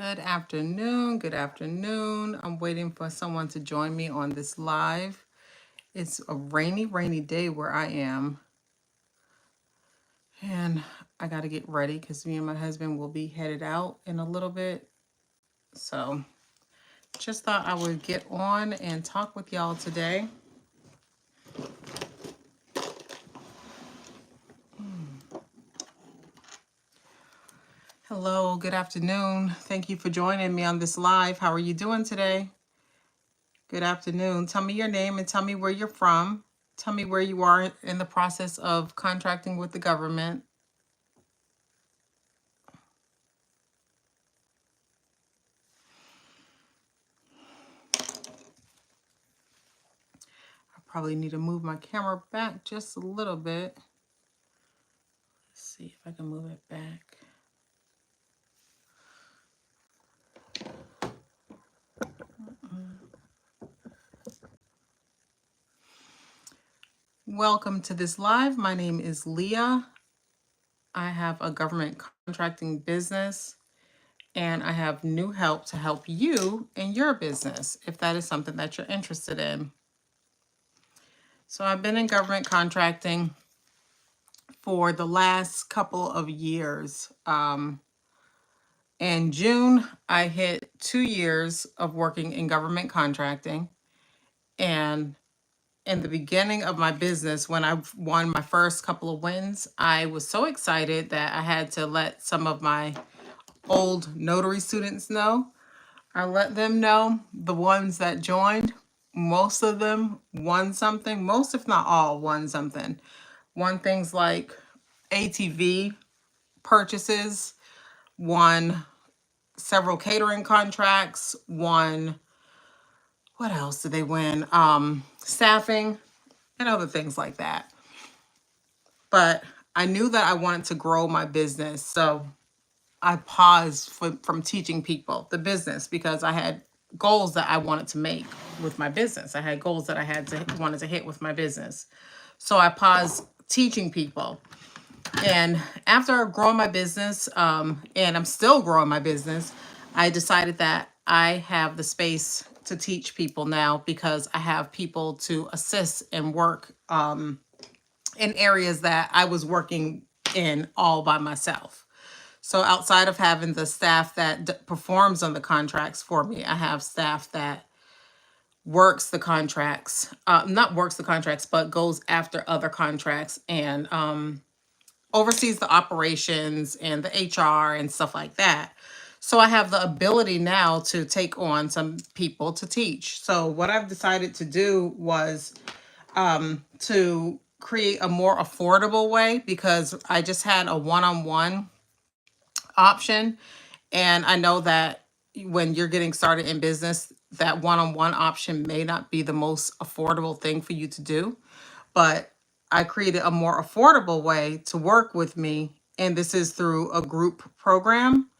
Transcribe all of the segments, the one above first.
Good afternoon. Good afternoon. I'm waiting for someone to join me on this live. It's a rainy day where I am. And I got to get ready because me and my husband will be headed out in a little bit. So just thought I would get on and talk with y'all today. Hello. Good afternoon. Thank you for joining me on this live. How are you doing today? Good afternoon. Tell me your name and tell me where you're from. Tell me where you are in the process of contracting with the government. I probably need to move my camera back just a little bit. Let's see if I can move it back. Welcome to this live. My name is Leah. I have a government contracting business and I have new help to help you in your business if that is something that you're interested in. So I've been in government contracting for the last couple of years. In June, I hit 2 years of working in government contracting. And in the beginning of my business, when I won my first couple of wins, I was so excited that I had to let some of my old notary students know. I let them know, the ones that joined, most of them won something. Most, if not all, won something. Won things like ATV purchases, won several catering contracts, won, what else did they win? Staffing and other things like that. But I knew that I wanted to grow my business. So I paused from teaching people the business because I had goals that I wanted to make with my business. I had goals that I wanted to hit with my business. So I paused teaching people. And after growing my business, and I'm still growing my business, I decided that I have the space to teach people now because I have people to assist and work in areas that I was working in all by myself. So outside of having the staff that performs on the contracts for me, I have staff that works the contracts, not works the contracts, but goes after other contracts and oversees the operations and the HR and stuff like that. So I have the ability now to take on some people to teach. So what I've decided to do was to create a more affordable way because I just had a one-on-one option. And I know that when you're getting started in business, that one-on-one option may not be the most affordable thing for you to do. But I created a more affordable way to work with me. And this is through a group program.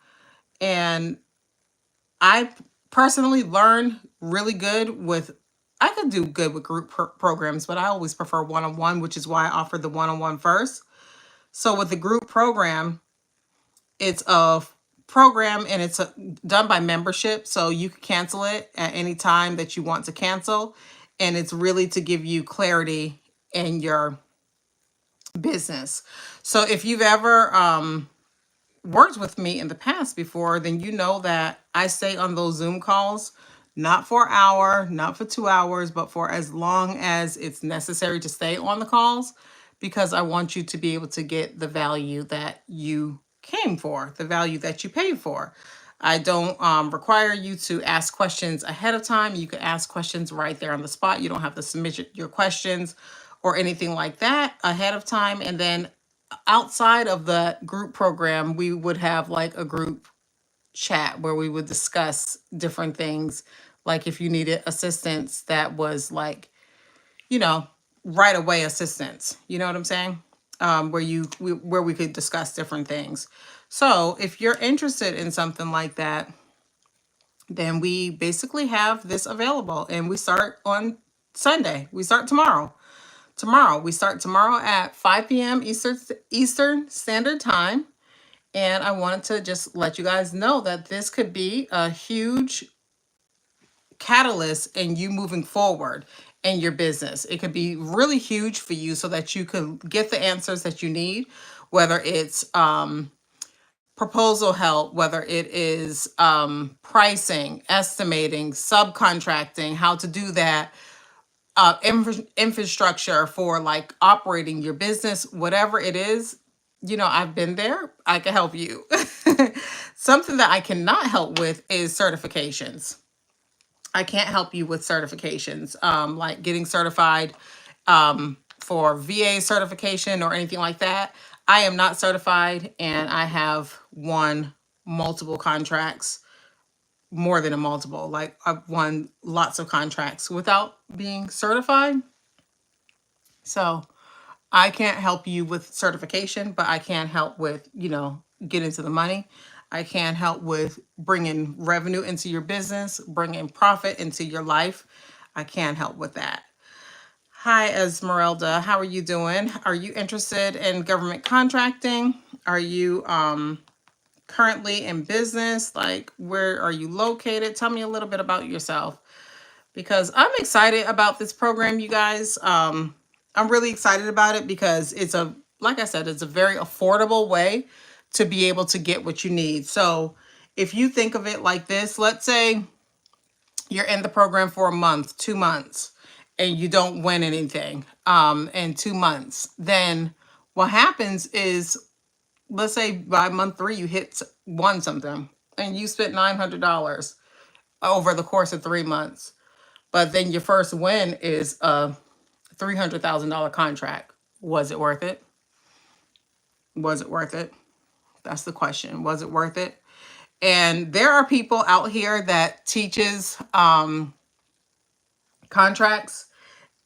And I personally learned really good with, I could do good with group programs, but I always prefer one-on-one, which is why I offered the one-on-one first. So with the group program, it's a program and it's done by membership. So you can cancel it at any time that you want to cancel. And it's really to give you clarity in your business. So if you've ever worked with me in the past before, then you know that I stay on those Zoom calls, not for an hour, not for 2 hours, but for as long as it's necessary to stay on the calls, because I want you to be able to get the value that you came for, the value that you paid for. I don't require you to ask questions ahead of time. You can ask questions right there on the spot. You don't have to submit your questions or anything like that ahead of time. And then outside of the group program, we would have like a group chat where we would discuss different things. Like if you needed assistance that was like, you know, right away assistance, you know what I'm saying? Where we could discuss different things. So if you're interested in something like that, then we basically have this available and we start on Sunday. We start tomorrow. We start tomorrow at 5 p.m. Eastern Standard Time. And I wanted to just let you guys know that this could be a huge catalyst in you moving forward in your business. It could be really huge for you so that you can get the answers that you need, whether it's proposal help, whether it is pricing, estimating, subcontracting, how to do that, infrastructure for like operating your business, whatever it is. I've been there. I can help you. Something that I cannot help with is certifications. I can't help you with certifications, like getting certified for VA certification or anything like that. I am not certified, and I have won multiple contracts, more than a multiple. Like, I've won lots of contracts without being certified. So I can't help you with certification, but I can help with, getting to the money. I can help with bringing revenue into your business, bringing profit into your life. I can help with that. Hi, Esmeralda. How are you doing? Are you interested in government contracting? Are you currently in business? Like, where are you located? Tell me a little bit about yourself, because I'm excited about this program, you guys. I'm really excited about it because like I said, it's a very affordable way to be able to get what you need. So if you think of it like this, let's say you're in the program for a month, 2 months, and you don't win anything in 2 months, then what happens is, let's say by month 3 you won something and you spent $900 over the course of 3 months, but then your first win is a $300,000 contract. Was it worth it? Was it worth it? That's the question. Was it worth it? And there are people out here that teaches contracts,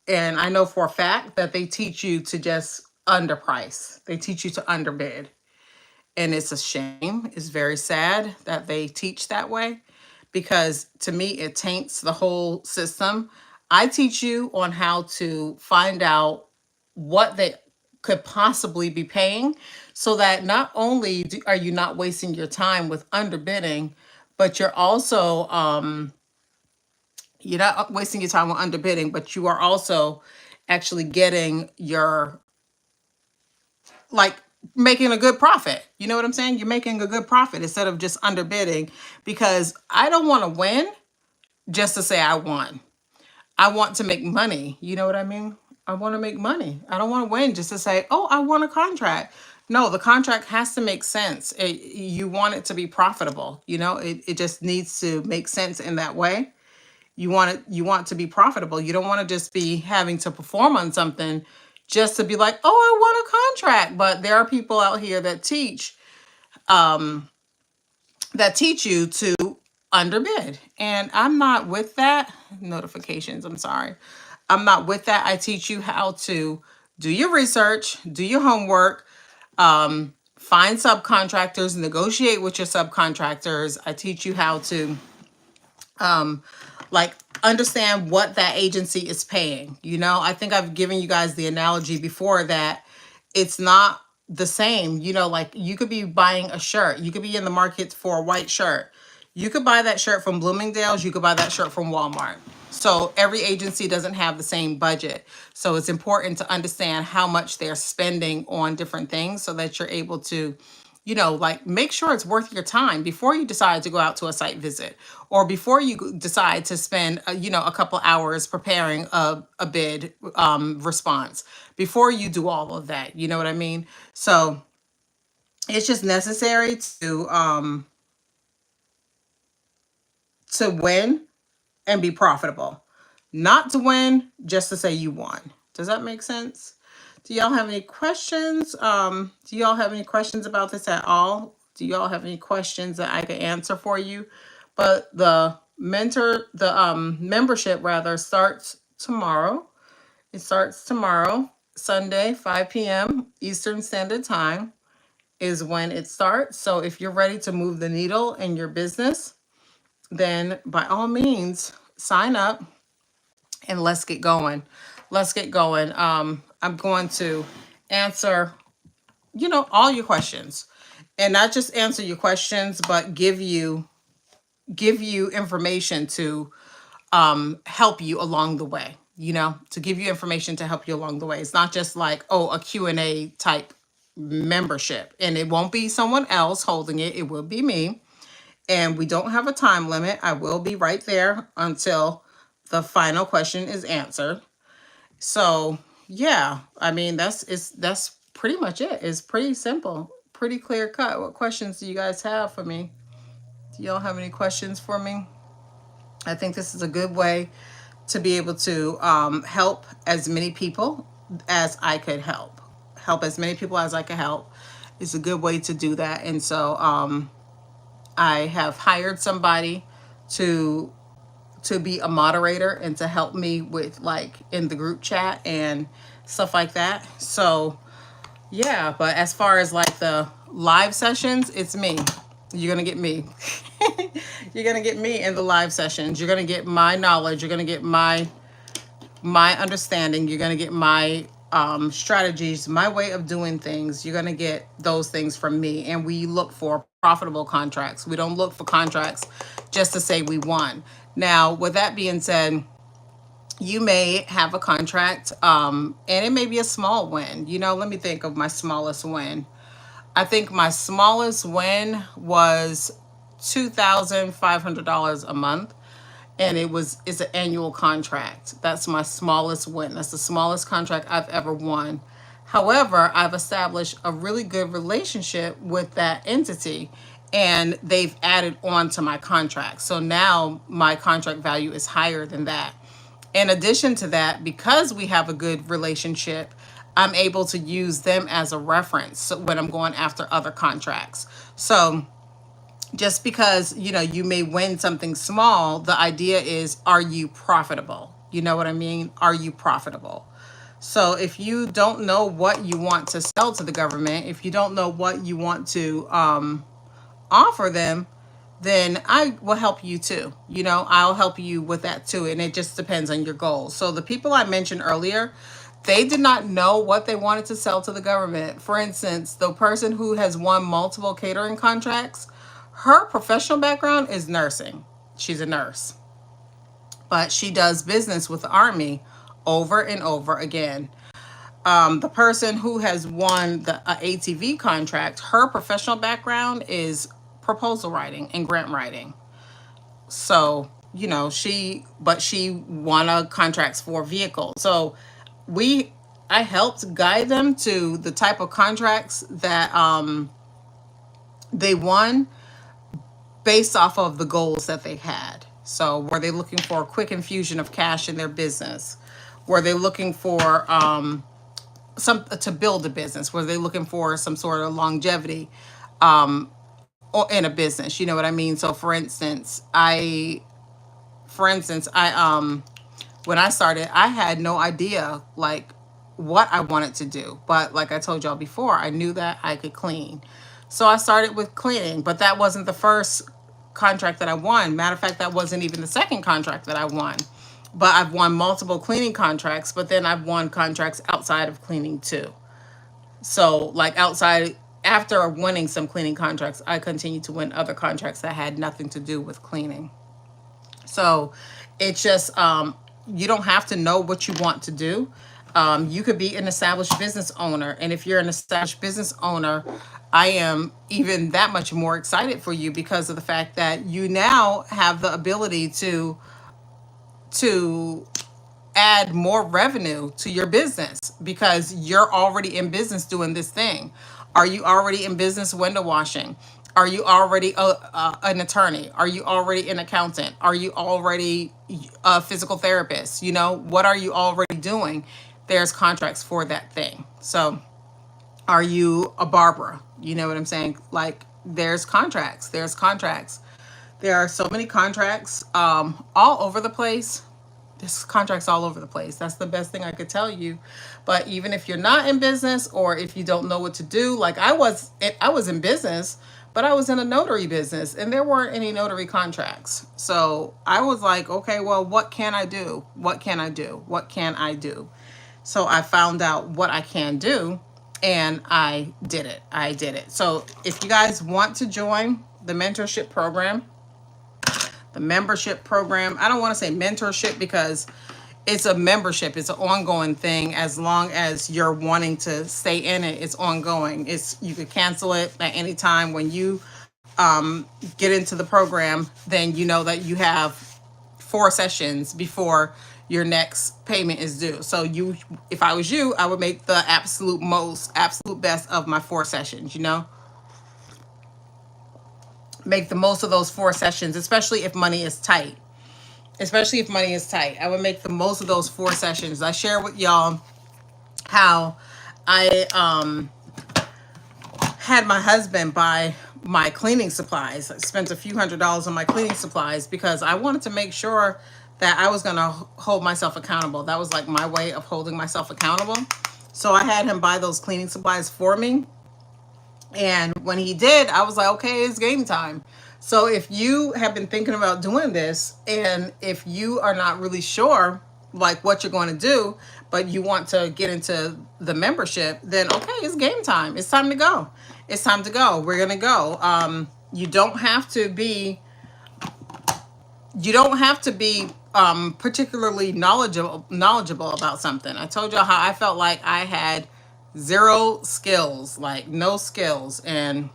and I know for a fact that they teach you to just underprice. They teach you to underbid. And it's a shame. It's very sad that they teach that way, because to me, it taints the whole system. I teach you on how to find out what they could possibly be paying, so that not only are you not wasting your time with underbidding, but you're not wasting your time with underbidding, but you are also actually getting your, like, making a good profit. You know what I'm saying? You're making a good profit instead of just underbidding, because I don't want to win just to say I won. I want to make money. You know what I mean? I want to make money. I don't want to win just to say, oh, I won a contract. No, the contract has to make sense. You want it to be profitable. It just needs to make sense in that way. You want to be profitable. You don't want to just be having to perform on something just to be like, oh, I won a contract. But there are people out here that teach you to underbid. And I'm not with that. Notifications, I'm sorry. I'm not with that. I teach you how to do your research, do your homework, find subcontractors, negotiate with your subcontractors. I teach you how to like understand what that agency is paying. I think I've given you guys the analogy before that it's not the same. Like, you could be buying a shirt. You could be in the market for a white shirt. You could buy that shirt from Bloomingdale's. You could buy that shirt from Walmart. So every agency doesn't have the same budget. So it's important to understand how much they're spending on different things so that you're able to, like, make sure it's worth your time before you decide to go out to a site visit, or before you decide to spend, a couple hours preparing a bid response, before you do all of that. You know what I mean? So it's just necessary to win and be profitable, not to win just to say you won. Does that make sense? Do y'all have any questions? Do y'all have any questions about this at all? Do y'all have any questions that I can answer for you? But the membership rather starts tomorrow. It starts tomorrow, Sunday, 5 p.m. Eastern Standard Time is when it starts. So if you're ready to move the needle in your business, then by all means, sign up and let's get going. Let's get going. I'm going to answer, all your questions. and not just answer your questions, but give you information to help you along the way, to give you information to help you along the way. It's not just like, oh, a Q&A type membership, and it won't be someone else holding it. It will be me, and we don't have a time limit. I will be right there until the final question is answered. So yeah, I mean, that's pretty much it. It's pretty simple, pretty clear cut. What questions do you guys have for me? Do y'all have any questions for me? I think this is a good way to be able to help as many people as I could help. Help as many people as I could help is a good way to do that. And so I have hired somebody to be a moderator and to help me with like in the group chat and stuff like that. So yeah, but as far as like the live sessions, it's me. You're gonna get me. You're gonna get me in the live sessions. You're gonna get my knowledge. You're gonna get my understanding. You're gonna get my strategies, my way of doing things. You're gonna get those things from me. And we look for profitable contracts. We don't look for contracts just to say we won. Now, with that being said, you may have a contract, and it may be a small win. Let me think of my smallest win. I think my smallest win was $2,500 a month, and it's an annual contract. That's my smallest win. That's the smallest contract I've ever won. However, I've established a really good relationship with that entity, and they've added on to my contract. So now my contract value is higher than that. In addition to that, because we have a good relationship, I'm able to use them as a reference when I'm going after other contracts. So just because, you may win something small, the idea is, are you profitable? You know what I mean? Are you profitable? So if you don't know what you want to sell to the government, if you don't know what you want to offer them, then I will help you too. I'll help you with that too. And it just depends on your goals. So the people I mentioned earlier, they did not know what they wanted to sell to the government. For instance, the person who has won multiple catering contracts, her professional background is nursing. She's a nurse, but she does business with the Army over and over again. The person who has won the ATV contract, her professional background is proposal writing and grant writing. So, she won a contracts for vehicles. So I helped guide them to the type of contracts that they won based off of the goals that they had. So were they looking for a quick infusion of cash in their business? Were they looking for to build a business? Were they looking for some sort of longevity or in a business? You know what I mean? So for instance, I when I started, I had no idea like what I wanted to do. But like I told y'all before, I knew that I could clean. So I started with cleaning, but that wasn't the first contract that I won. Matter of fact, that wasn't even the second contract that I won. But I've won multiple cleaning contracts, but then I've won contracts outside of cleaning too. So like after winning some cleaning contracts, I continued to win other contracts that had nothing to do with cleaning. So it's just, you don't have to know what you want to do. You could be an established business owner. And if you're an established business owner, I am even that much more excited for you because of the fact that you now have the ability to add more revenue to your business because you're already in business doing this thing. Are you already in business window washing? Are you already an attorney? Are you already an accountant? Are you already a physical therapist? What are you already doing? There's contracts for that thing. So are you a barber? You know what I'm saying? Like there's contracts. There are so many contracts all over the place. There's contracts all over the place. That's the best thing I could tell you. But even if you're not in business or if you don't know what to do, like I was in business, but I was in a notary business and there weren't any notary contracts. So I was like, okay, well, what can I do? What can I do? What can I do? So I found out what I can do. and I did it. I did it. So if you guys want to join the mentorship program, the membership program, I don't want to say mentorship because it's a membership. It's an ongoing thing. As long as you're wanting to stay in it, it's ongoing. It's, you could cancel it at any time. When you get into the program, then you know that you have 4 sessions before your next payment is due. So you, if I was you, I would make the absolute most, absolute best of my 4 sessions, you know? Make the most of those 4 sessions, especially if money is tight. Especially if money is tight. I would make the most of those 4 sessions. I share with y'all how I had my husband buy my cleaning supplies. I spent a few $100s on my cleaning supplies because I wanted to make sure that I was going to hold myself accountable. That was like my way of holding myself accountable. So I had him buy those cleaning supplies for me. And when he did, I was like, okay, it's game time. So if you have been thinking about doing this, and if you are not really sure like what you're going to do, but you want to get into the membership, then okay, it's game time. It's time to go. It's time to go. We're going to go. You don't have to be, particularly knowledgeable about something. I told y'all how I felt like I had 0 skills, like no skills, and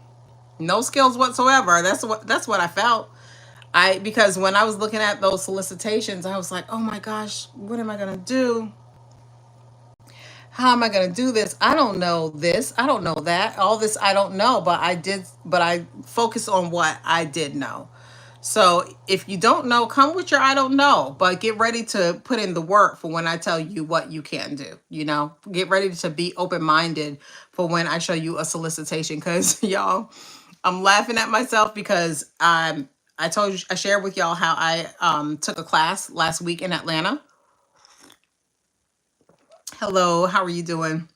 no skills whatsoever. That's what I felt. Because when I was looking at those solicitations, I was like, oh my gosh, what am I gonna do? How am I gonna do this? I don't know this. I don't know that. All this I don't know, but I focus on what I did know. So if you don't know, come with your I don't know, but get ready to put in the work for when I tell you what you can do. You know, get ready to be open-minded for when I show you a solicitation. Because y'all, I'm laughing at myself because I shared with y'all how I took a class last week in Atlanta. Hello, how are you doing?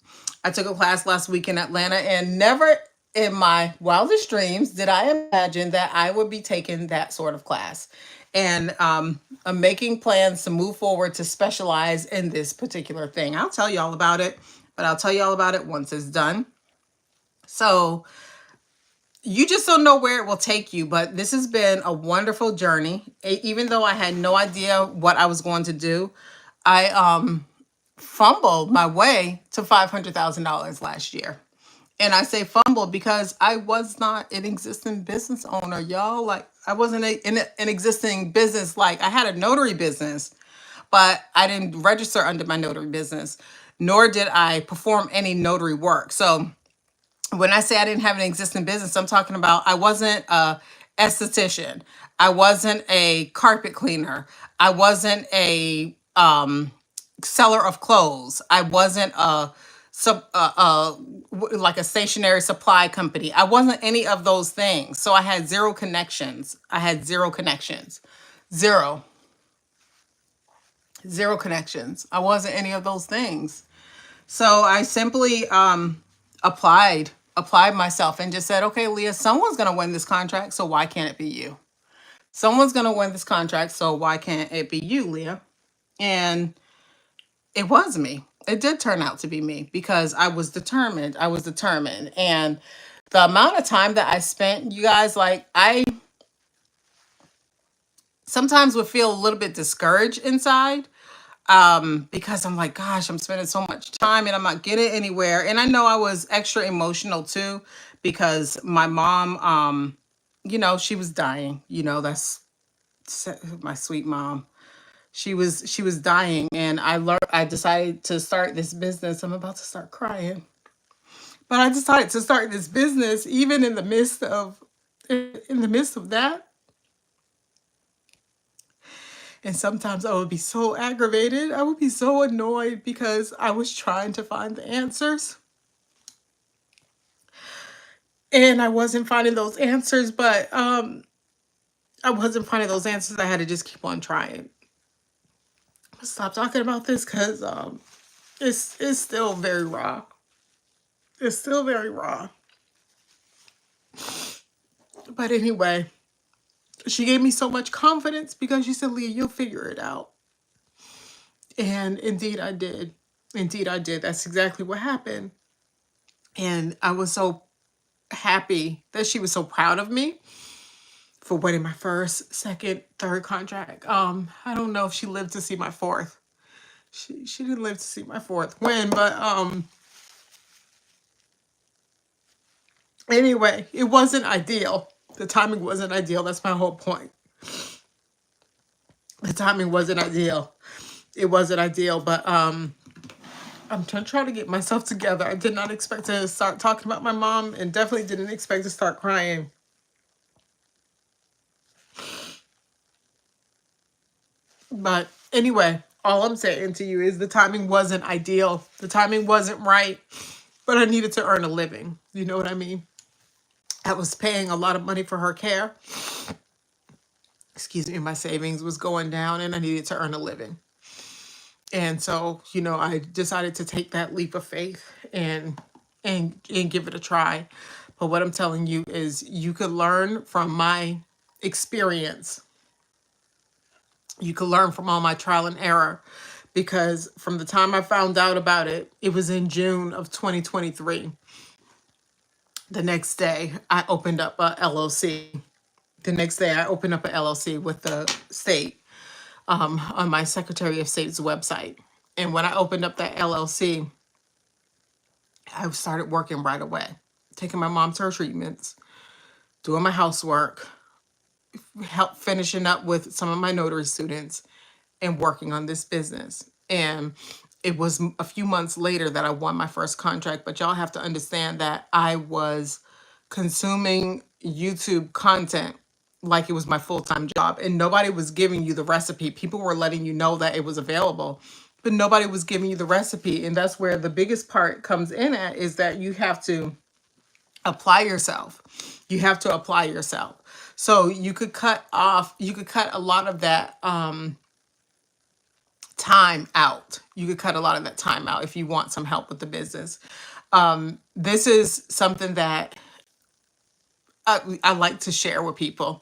I took a class last week in Atlanta, and never in my wildest dreams did I imagine that I would be taking that sort of class. And I'm making plans to move forward to specialize in this particular thing. I'll tell you all about it, but I'll tell you all about it once it's done. So you just don't know where it will take you, but this has been a wonderful journey. Even though I had no idea what I was going to do, I fumbled my way to $500,000 last year. And I say fumbled because I was not an existing business owner, y'all. Like, I wasn't an existing business. Like, I had a notary business, but I didn't register under my notary business, nor did I perform any notary work. So when I say I didn't have an existing business, I'm talking about I wasn't a esthetician. I wasn't a carpet cleaner. I wasn't a seller of clothes. I wasn't like a stationary supply company. I wasn't any of those things. So I had 0 connections. I had 0 connections. 0. 0 connections. I wasn't any of those things. So I simply applied myself and just said, okay, Leah, someone's going to win this contract, so why can't it be you? Someone's going to win this contract, so why can't it be you, Leah? And it was me. It did turn out to be me because I was determined. I was determined. And the amount of time that I spent, you guys, like, I sometimes would feel a little bit discouraged inside because I'm like, gosh, I'm spending so much time and I'm not getting anywhere. And I know I was extra emotional too because my mom, you know, she was dying. You know, that's my sweet mom. She was dying, and I decided to start this business. I'm about to start crying. But I decided to start this business even in the midst of that. And sometimes I would be so aggravated. I would be so annoyed because I was trying to find the answers. And I wasn't finding those answers, but I wasn't finding those answers. I had to just keep on trying. I'm gonna stop talking about this because it's still very raw. It's still very raw. But anyway, she gave me so much confidence because she said, Leah, you'll figure it out. And indeed I did. Indeed I did. That's exactly what happened. And I was so happy that she was so proud of me for winning my first, second, third contract. I don't know if she lived to see my fourth. She didn't live to see my fourth win, but anyway, it wasn't ideal. The timing wasn't ideal. That's my whole point. The timing wasn't ideal. It wasn't ideal, but I'm trying to get myself together. I did not expect to start talking about my mom, and definitely didn't expect to start crying. But anyway, all I'm saying to you is the timing wasn't ideal. The timing wasn't right, but I needed to earn a living. You know what I mean? I was paying a lot of money for her care. Excuse me, my savings was going down and I needed to earn a living. And so, I decided to take that leap of faith and give it a try. But what I'm telling you is you could learn from my experience. You could learn from all my trial and error, because from the time I found out about it, it was in June of 2023. The next day, I opened up a LLC. The next day, I opened up a LLC with the state, on my Secretary of State's website. And when I opened up that LLC, I started working right away, taking my mom to her treatments, doing my housework, help finishing up with some of my notary students, and working on this business. And it was a few months later that I won my first contract. But y'all have to understand that I was consuming YouTube content like it was my full-time job, and nobody was giving you the recipe. People were letting you know that it was available, but nobody was giving you the recipe. And that's where the biggest part comes in at, is that you have to apply yourself. You have to apply yourself. So you could cut a lot of that time out. You could cut a lot of that time out if you want some help with the business. This is something that I like to share with people,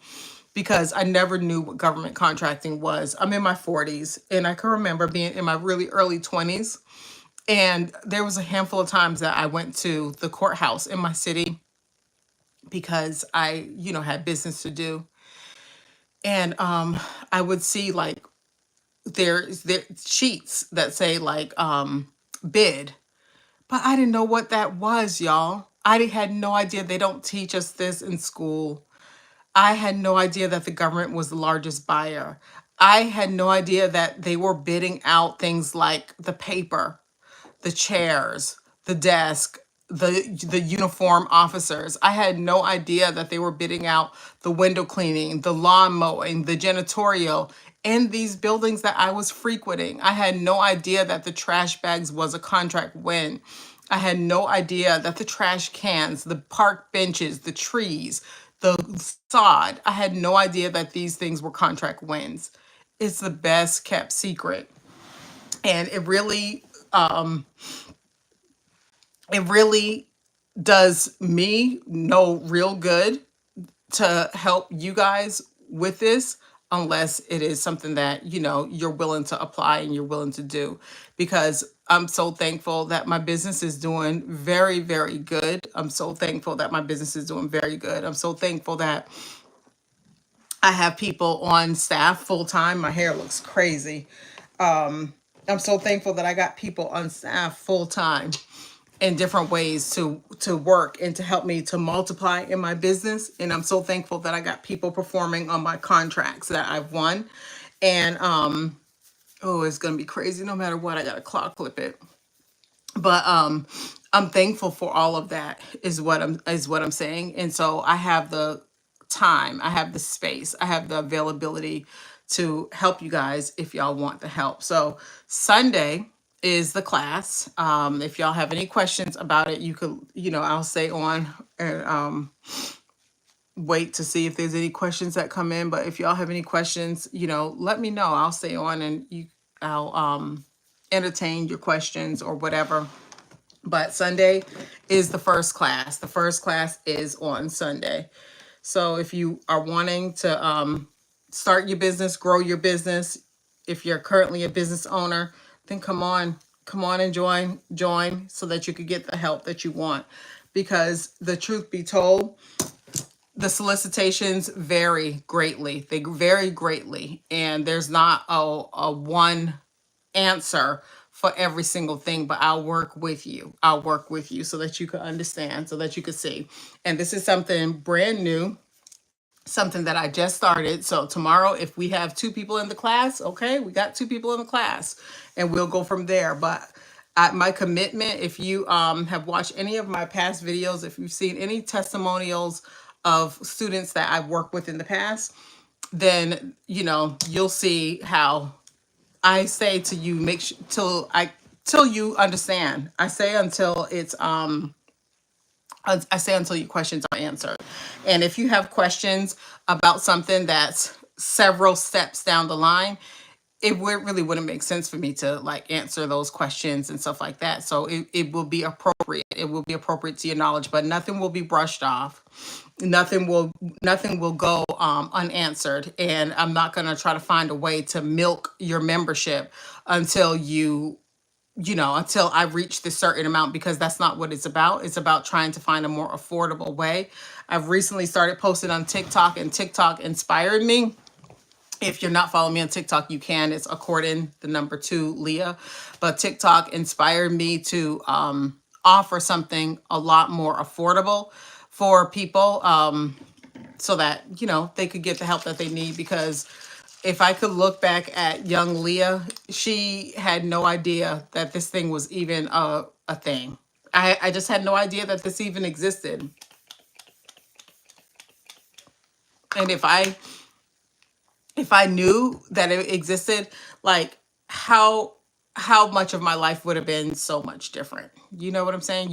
because I never knew what government contracting was. I'm in my 40s, and I can remember being in my really early 20s. And there was a handful of times that I went to the courthouse in my city because I, had business to do. And I would see like there sheets that say like bid, but I didn't know what that was, y'all. Had no idea. They don't teach us this in school. I had no idea that the government was the largest buyer. I had no idea that they were bidding out things like the paper, the chairs, the desk, the uniform officers. I had no idea that they were bidding out the window cleaning, the lawn mowing, the janitorial in these buildings that I was frequenting. I had no idea that the trash bags was a contract win. I had no idea that the trash cans, the park benches, the trees, the sod, I had no idea that these things were contract wins. It's the best kept secret. And it really does me no real good to help you guys with this, unless it is something that you're willing to apply and you're willing to do. Because I'm so thankful that my business is doing very, very good. I'm so thankful that my business is doing very good. I'm so thankful that I have people on staff full time. My hair looks crazy. I'm so thankful that I got people on staff full time in different ways to work and to help me to multiply in my business. And I'm so thankful that I got people performing on my contracts that I've won. And oh, it's gonna be crazy. No matter what, I gotta clock clip it. But I'm thankful for all of that, is what I'm saying. And so I have the time, I have the space, I have the availability to help you guys if y'all want the help. So Sunday is the class. If y'all have any questions about it, you could, I'll stay on and wait to see if there's any questions that come in. But if y'all have any questions, let me know. I'll stay on and I'll entertain your questions or whatever. But Sunday is the first class. The first class is on Sunday. So if you are wanting to start your business, grow your business, if you're currently a business owner, then come on. come on and join so that you could get the help that you want. Because the truth be told, the solicitations vary greatly. They vary greatly, and there's not a one answer for every single thing, but I'll work with you. I'll work with you so that you can understand, so that you can see. And this is something brand new, something that I just started. So tomorrow, if we have 2 people in the class, okay, we got 2 people in the class, and we'll go from there. But my commitment, if you have watched any of my past videos, if you've seen any testimonials of students that I've worked with in the past, then you'll see how I say to you, make sure till you understand. I say until it's I say until your questions are answered. And if you have questions about something that's several steps down the line, really wouldn't make sense for me to like answer those questions and stuff like that. So it will be appropriate. It will be appropriate to your knowledge, but nothing will be brushed off. Nothing will go unanswered. And I'm not going to try to find a way to milk your membership until until I reach this certain amount, because that's not what it's about. It's about trying to find a more affordable way. I've recently started posting on TikTok, and TikTok inspired me. If you're not following me on TikTok, you can. It's according the number 2 Leah. But TikTok inspired me to offer something a lot more affordable for people, so that they could get the help that they need. Because if I could look back at young Leah, she had no idea that this thing was even a thing. I just had no idea that this even existed. And if I knew that it existed, like how much of my life would have been so much different. You know what I'm saying?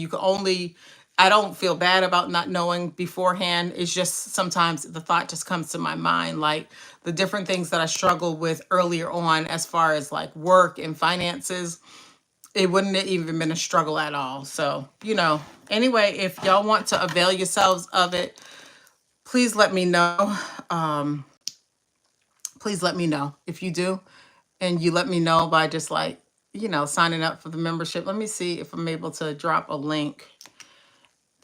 I don't feel bad about not knowing beforehand. It's just sometimes the thought just comes to my mind, like the different things that I struggled with earlier on as far as like work and finances. It wouldn't have even been a struggle at all. So, anyway, if y'all want to avail yourselves of it, please let me know. Please let me know if you do. And you let me know by just like, signing up for the membership. Let me see if I'm able to drop a link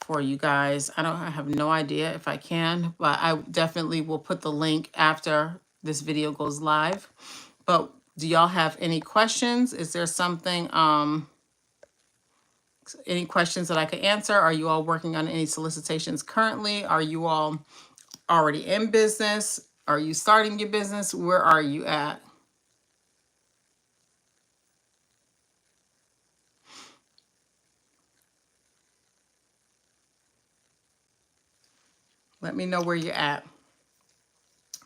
for you guys. I have no idea if I can, but I definitely will put the link after this video goes live. But do y'all have any questions? Is there something, any questions that I could answer? Are you all working on any solicitations currently? Are you all already in business? Are you starting your business? Where are you at? Let me know where you're at.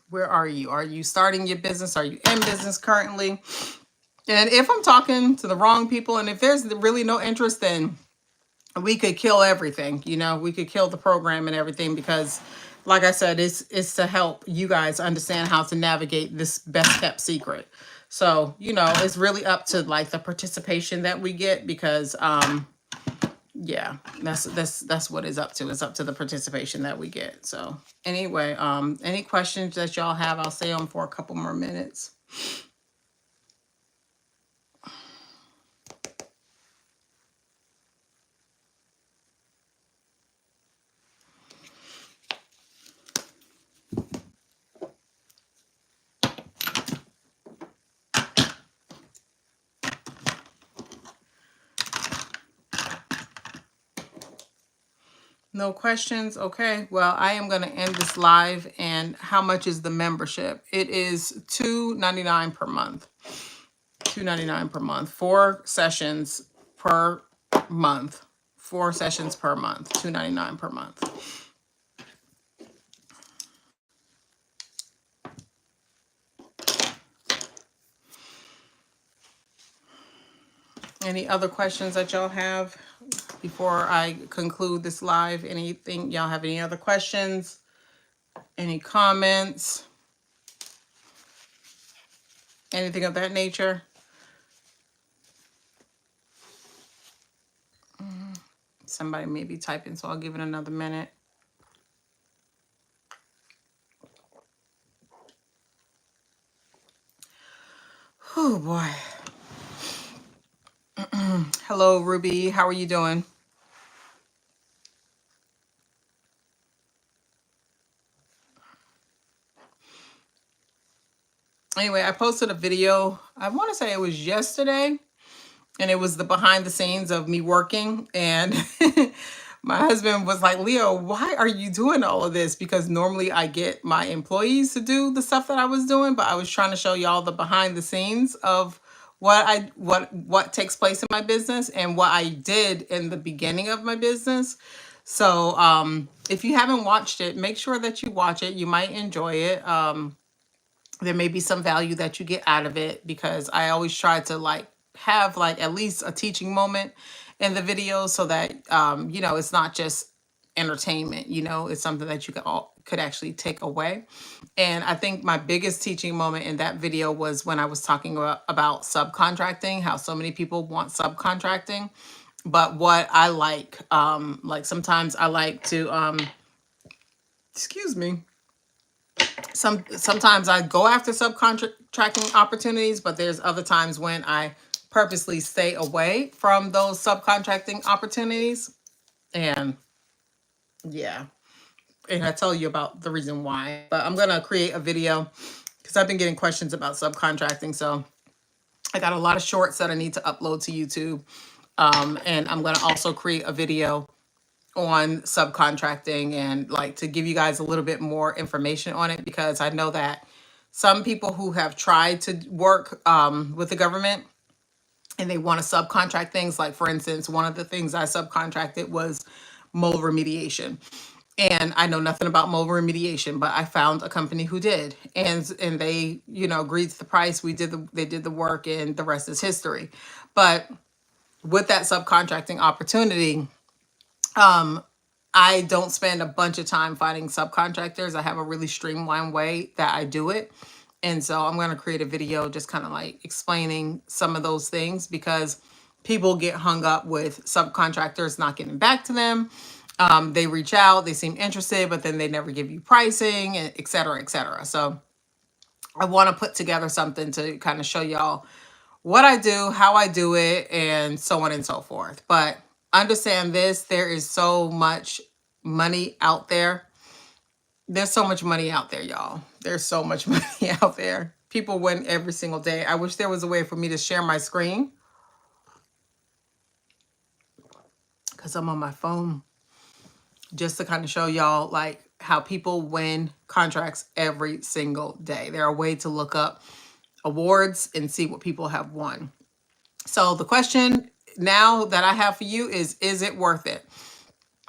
Where are you? Are you starting your business? Are you in business currently? And if I'm talking to the wrong people, and if there's really no interest, then we could kill everything. We could kill the program and everything, because like I said, it's to help you guys understand how to navigate this best kept secret. So, it's really up to like the participation that we get, because yeah, that's what it's up to. It's up to the participation that we get. So anyway, any questions that y'all have, I'll stay on for a couple more minutes. No questions? Okay. Well, I am going to end this live. And how much is the membership? It is $2.99 per month. $2.99 per month. 4 sessions per month. 4 sessions per month. $2.99 per month. Any other questions that y'all have before I conclude this live? Anything? Y'all have any other questions? Any comments? Anything of that nature? Somebody may be typing, so I'll give it another minute. Oh boy. Hello, Ruby. How are you doing? Anyway, I posted a video. I want to say it was yesterday, and it was the behind the scenes of me working. And my husband was like, Leo, why are you doing all of this? Because normally I get my employees to do the stuff that I was doing, but I was trying to show y'all the behind the scenes of what takes place in my business and what I did in the beginning of my business. So if you haven't watched it, make sure that you watch it. You might enjoy it. There may be some value that you get out of it, because I always try to like have like at least a teaching moment in the video, so that it's not just entertainment. It's something that you could actually take away. And I think my biggest teaching moment in that video was when I was talking about subcontracting, how so many people want subcontracting. But what I like sometimes I like to excuse me, sometimes I go after subcontracting opportunities, but there's other times when I purposely stay away from those subcontracting opportunities. And yeah, and I tell you about the reason why. But I'm gonna create a video because I've been getting questions about subcontracting. So I got a lot of shorts that I need to upload to YouTube. And I'm gonna also create a video on subcontracting, and like to give you guys a little bit more information on it, because I know that some people who have tried to work with the government and they want to subcontract things. Like, for instance, one of the things I subcontracted was mold remediation. And I know nothing about mold remediation, but I found a company who did, and they agreed to the price. They did the work, and the rest is history. But with that subcontracting opportunity, I don't spend a bunch of time finding subcontractors. I have a really streamlined way that I do it. And so I'm going to create a video just kind of like explaining some of those things, because people get hung up with subcontractors not getting back to them. They reach out, they seem interested, but then they never give you pricing, and et cetera, et cetera. So I want to put together something to kind of show y'all what I do, how I do it, and so on and so forth. But understand this, there is so much money out there. There's so much money out there, y'all. There's so much money out there. People win every single day. I wish there was a way for me to share my screen, because I'm on my phone, just to kind of show y'all like how people win contracts every single day. There are ways to look up awards and see what people have won. So the question now that I have for you is it worth it?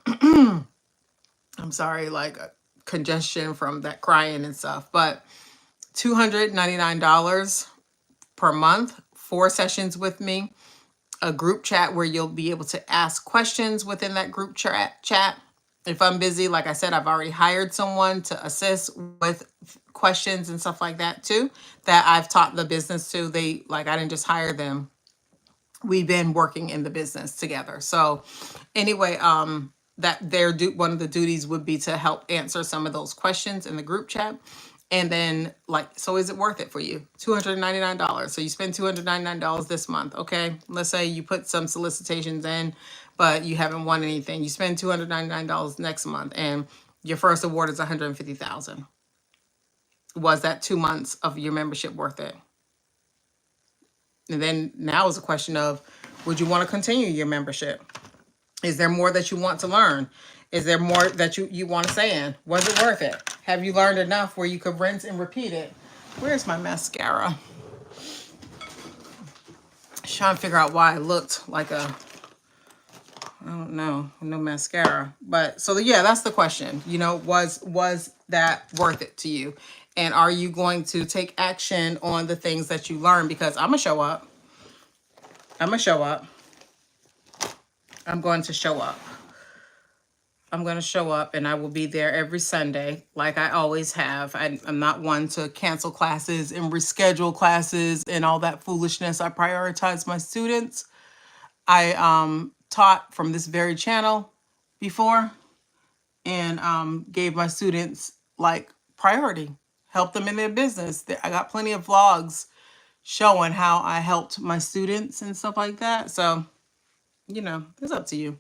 I'm sorry, like congestion from that crying and stuff, but $299 per month, 4 sessions with me, a group chat where you'll be able to ask questions within that group chat. If I'm busy, like I said, I've already hired someone to assist with questions and stuff like that too, that I've taught the business to. I didn't just hire them. We've been working in the business together. So anyway, that one of the duties would be to help answer some of those questions in the group chat. And then so is it worth it for you? $299. So you spend $299 this month. Okay. Let's say you put some solicitations in, but you haven't won anything. You spend $299 next month, and your first award is $150,000. Was that 2 months of your membership worth it? And then now is a question of, would you want to continue your membership? Is there more that you want to learn? Is there more that you want to say in? Was it worth it? Have you learned enough where you could rinse and repeat it? Where's my mascara? Just trying to figure out why I looked like I don't know, no mascara. But so yeah, that's the question. Was that worth it to you? And are you going to take action on the things that you learn? Because I'm going to show up. I'm going to show up. I'm going to show up. I'm going to show up, and I will be there every Sunday like I always have. I'm not one to cancel classes and reschedule classes and all that foolishness. I prioritize my students. I taught from this very channel before, and gave my students like priority, help them in their business. I got plenty of vlogs showing how I helped my students and stuff like that. So you know, it's up to you.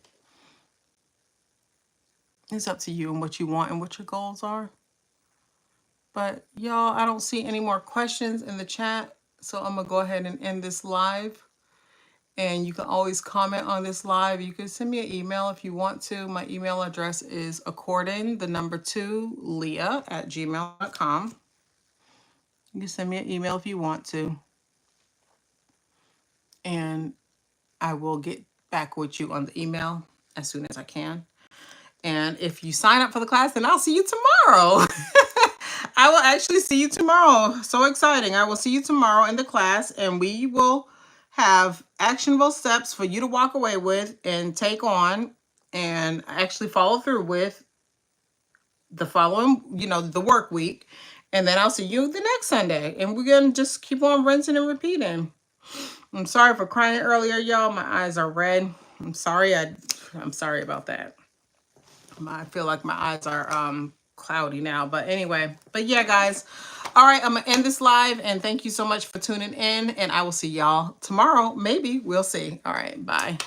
It's up to you and what you want and what your goals are. But y'all, I don't see any more questions in the chat. So I'm going to go ahead and end this live. And you can always comment on this live. You can send me an email if you want to. My email address is according2leah@gmail.com. You can send me an email if you want to. And I will get back with you on the email as soon as I can. And if you sign up for the class, then I'll see you tomorrow. I will actually see you tomorrow. So exciting. I will see you tomorrow in the class, and we will have actionable steps for you to walk away with and take on and actually follow through with the following, you know, the work week. And then I'll see you the next Sunday. And we're going to just keep on rinsing and repeating. I'm sorry for crying earlier, y'all. My eyes are red. I'm sorry. I'm sorry about that. I feel like my eyes are cloudy now. But anyway, but yeah, guys. All right, I'm going to end this live. And thank you so much for tuning in. And I will see y'all tomorrow. Maybe. We'll see. All right. Bye.